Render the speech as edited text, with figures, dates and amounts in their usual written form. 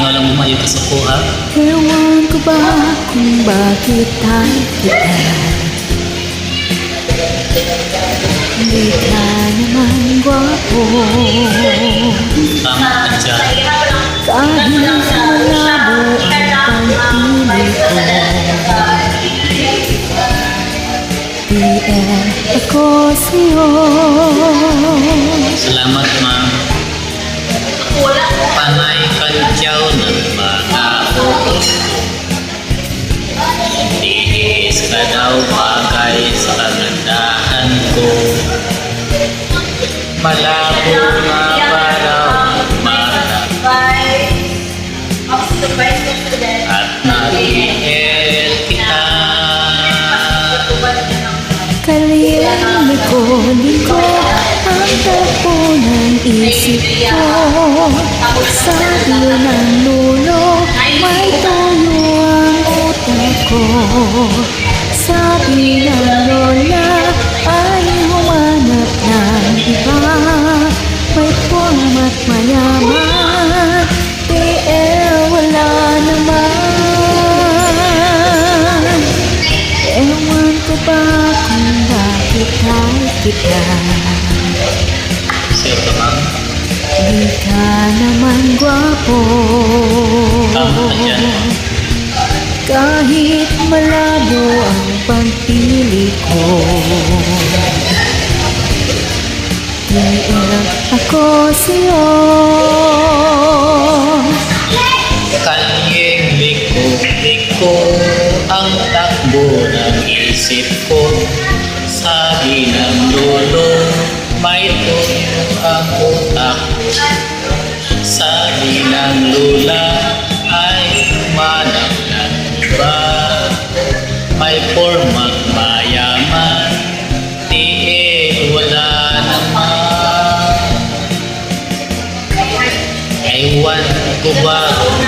walang umayo sa kuha. Ewan ko ba kung bakit tayo kita. Hindi ka naman gwapo. Tama ka dyan. Kahit malabo ang pagpili ko. PM ako sa'yo. Salamat, ma'am. Panay kantyaw ng mga ulo. Tihis ka daw bagay sa kagandahan ko. Malabo nga ba daw magmana at nag-iel kita. Kaliliko ang tapo ng isip ko. Sa iyo ng lulo, may tuyo ang utak ko. Sabi ng lola ay humanap ng iba. May form at mayaman, wala naman. Ewan ko ba kung bakit tayo kita. Sir, ma'am. Di ka naman gwapo. Tama ka dyan, ma'am. Kahit malabo ang pagpili ko. Iiyak ako sa'yo. Kanyeng liko ang takbo ng isip ko. Sabi ng lolo, may tuyo ang utak. Sabi ng lola, ay manang ng iba. May format mayaman, tiil wala naman. Ewan ko ba kung